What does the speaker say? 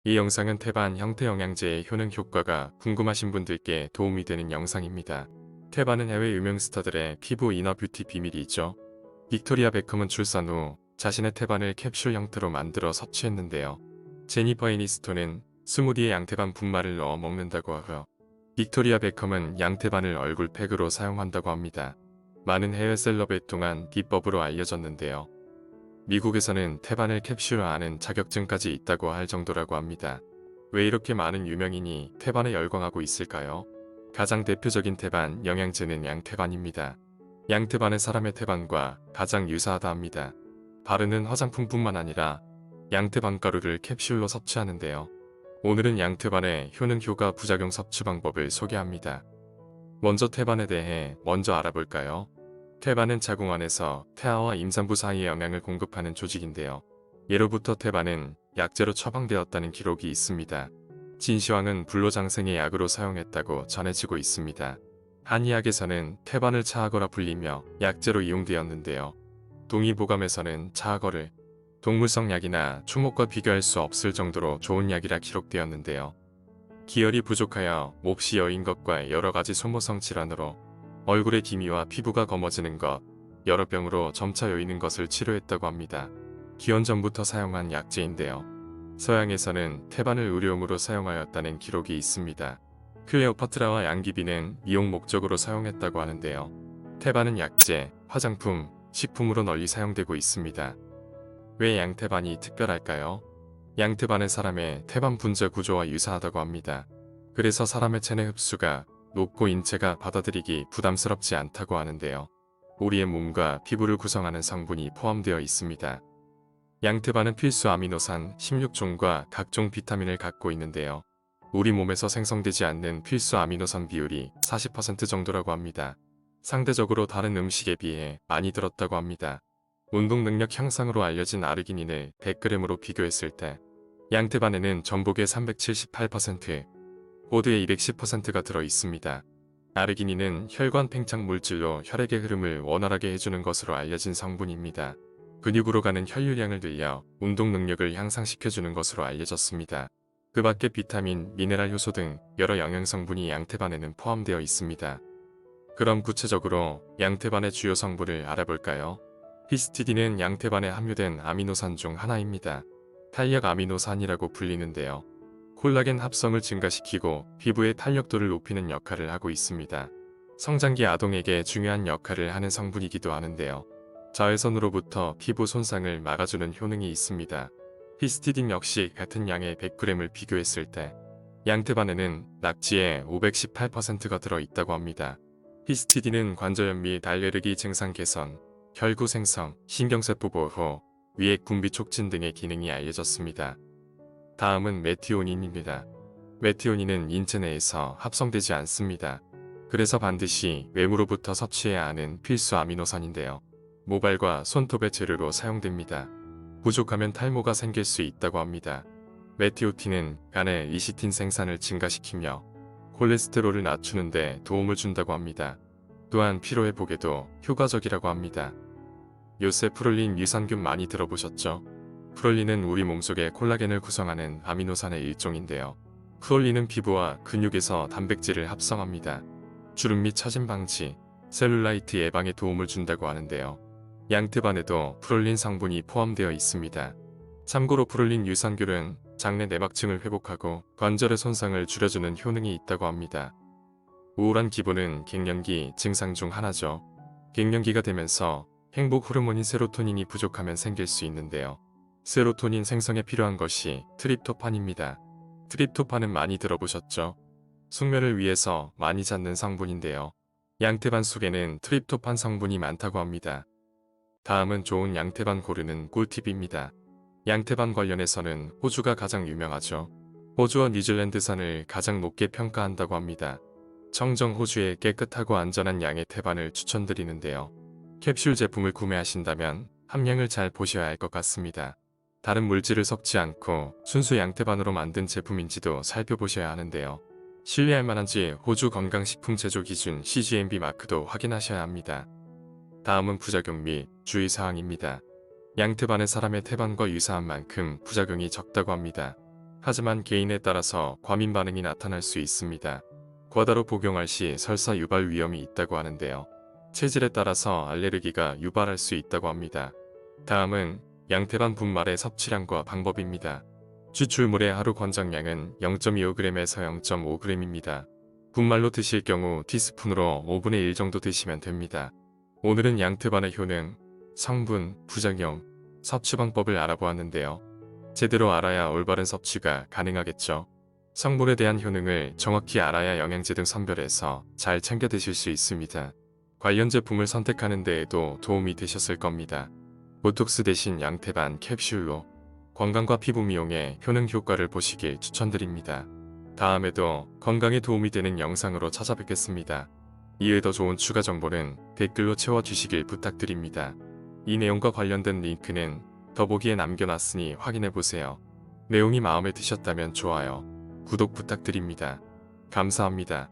이 영상은 태반 형태 영양제의 효능 효과가 궁금하신 분들께 도움이 되는 영상입니다. 태반은 해외 유명 스타들의 피부 이너 뷰티 비밀이 있죠. 빅토리아 베컴은 출산 후 자신의 태반을 캡슐 형태로 만들어 섭취했는데요. 제니퍼 애니스톤은 스무디에 양태반 분말을 넣어 먹는다고 하고요. 빅토리아 베컴은 양태반을 얼굴팩으로 사용한다고 합니다. 많은 해외 셀럽에 통한 비법으로 알려졌는데요. 미국에서는 태반을 캡슐화하는 자격증까지 있다고 할 정도라고 합니다. 왜 이렇게 많은 유명인이 태반에 열광하고 있을까요? 가장 대표적인 태반 영양제는 양태반입니다. 양태반은 사람의 태반과 가장 유사하다 합니다. 바르는 화장품뿐만 아니라 양태반 가루를 캡슐로 섭취하는데요. 오늘은 양태반의 효능 효과 부작용 섭취 방법을 소개합니다. 먼저 태반에 대해 먼저 알아볼까요? 태반은 자궁 안에서 태아와 임산부 사이에 영양을 공급하는 조직인데요. 예로부터 태반은 약재로 처방되었다는 기록이 있습니다. 진시황은 불로장생의 약으로 사용했다고 전해지고 있습니다. 한의학에서는 태반을 차하거라 불리며 약재로 이용되었는데요. 동의보감에서는 차하거를 동물성 약이나 추목과 비교할 수 없을 정도로 좋은 약이라 기록되었는데요. 기혈이 부족하여 몹시 여인 것과 여러가지 소모성 질환으로 얼굴의 기미와 피부가 검어지는 것, 여러 병으로 점차 여이는 것을 치료했다고 합니다. 기원전부터 사용한 약재인데요. 서양에서는 태반을 의료용으로 사용하였다는 기록이 있습니다. 클레오파트라와 양귀비는 미용 목적으로 사용했다고 하는데요. 태반은 약재, 화장품, 식품으로 널리 사용되고 있습니다. 왜 양태반이 특별할까요? 양태반은 사람의 태반 분자 구조와 유사하다고 합니다. 그래서 사람의 체내 흡수가 높고 인체가 받아들이기 부담스럽지 않다고 하는데요. 우리의 몸과 피부를 구성하는 성분이 포함되어 있습니다. 양태반은 필수 아미노산 16종과 각종 비타민을 갖고 있는데요. 우리 몸에서 생성되지 않는 필수 아미노산 비율이 40% 정도라고 합니다. 상대적으로 다른 음식에 비해 많이 들었다고 합니다. 운동 능력 향상으로 알려진 아르기닌을 100g으로 비교했을 때 양태반에는 전복의 378%, 호두의 210%가 들어 있습니다. 아르기닌은 혈관 팽창 물질로 혈액의 흐름을 원활하게 해주는 것으로 알려진 성분입니다. 근육으로 가는 혈류량을 늘려 운동 능력을 향상시켜주는 것으로 알려졌습니다. 그 밖에 비타민, 미네랄 효소 등 여러 영양 성분이 양태반에는 포함되어 있습니다. 그럼 구체적으로 양태반의 주요 성분을 알아볼까요? 히스티딘은 양태반에 함유된 아미노산 중 하나입니다. 탄력 아미노산이라고 불리는데요. 콜라겐 합성을 증가시키고 피부의 탄력도를 높이는 역할을 하고 있습니다. 성장기 아동에게 중요한 역할을 하는 성분이기도 하는데요. 자외선으로부터 피부 손상을 막아주는 효능이 있습니다. 히스티딘 역시 같은 양의 100g을 비교했을 때 양태반에는 낙지의 518%가 들어있다고 합니다. 히스티딘은 관절염 및 알레르기 증상 개선, 혈구 생성, 신경세포 보호, 위액 분비 촉진 등의 기능이 알려졌습니다. 다음은 메티오닌입니다. 메티오닌은 인체 내에서 합성되지 않습니다. 그래서 반드시 외부로부터 섭취해야 하는 필수 아미노산인데요. 모발과 손톱의 재료로 사용됩니다. 부족하면 탈모가 생길 수 있다고 합니다. 메티오틴은 간의 리시틴 생산을 증가시키며 콜레스테롤을 낮추는 데 도움을 준다고 합니다. 또한 피로회복에도 효과적이라고 합니다. 요새 프롤린 유산균 많이 들어보셨죠? 프롤린은 우리 몸속의 콜라겐을 구성하는 아미노산의 일종인데요. 프롤린은 피부와 근육에서 단백질을 합성합니다. 주름 및 처짐 방지, 셀룰라이트 예방에 도움을 준다고 하는데요. 양태반에도 프롤린 성분이 포함되어 있습니다. 참고로 프롤린 유산균은 장내 내막층을 회복하고 관절의 손상을 줄여주는 효능이 있다고 합니다. 우울한 기분은 갱년기 증상 중 하나죠. 갱년기가 되면서 행복 호르몬인 세로토닌이 부족하면 생길 수 있는데요. 세로토닌 생성에 필요한 것이 트립토판입니다. 트립토판은 많이 들어보셨죠? 숙면을 위해서 많이 찾는 성분인데요. 양태반 속에는 트립토판 성분이 많다고 합니다. 다음은 좋은 양태반 고르는 꿀팁입니다. 양태반 관련해서는 호주가 가장 유명하죠. 호주와 뉴질랜드산을 가장 높게 평가한다고 합니다. 청정 호주의 깨끗하고 안전한 양의 태반을 추천드리는데요. 캡슐 제품을 구매하신다면 함량을 잘 보셔야 할 것 같습니다. 다른 물질을 섞지 않고 순수 양태반으로 만든 제품인지도 살펴보셔야 하는데요. 신뢰할 만한지 호주 건강식품 제조 기준 CGMP 마크도 확인하셔야 합니다. 다음은 부작용 및 주의사항입니다. 양태반은 사람의 태반과 유사한 만큼 부작용이 적다고 합니다. 하지만 개인에 따라서 과민 반응이 나타날 수 있습니다. 과다로 복용할 시 설사 유발 위험이 있다고 하는데요. 체질에 따라서 알레르기가 유발할 수 있다고 합니다. 다음은 양태반 분말의 섭취량과 방법입니다. 추출물의 하루 권장량은 0.25g에서 0.5g입니다. 분말로 드실 경우 티스푼으로 5분의 1 정도 드시면 됩니다. 오늘은 양태반의 효능, 성분, 부작용, 섭취 방법을 알아보았는데요. 제대로 알아야 올바른 섭취가 가능하겠죠. 성분에 대한 효능을 정확히 알아야 영양제 등 선별해서 잘 챙겨 드실 수 있습니다. 관련 제품을 선택하는 데에도 도움이 되셨을 겁니다. 보톡스 대신 양태반 캡슐로 건강과 피부 미용에 효능 효과를 보시길 추천드립니다. 다음에도 건강에 도움이 되는 영상으로 찾아뵙겠습니다. 이에 더 좋은 추가 정보는 댓글로 채워주시길 부탁드립니다. 이 내용과 관련된 링크는 더보기에 남겨놨으니 확인해보세요. 내용이 마음에 드셨다면 좋아요, 구독 부탁드립니다. 감사합니다.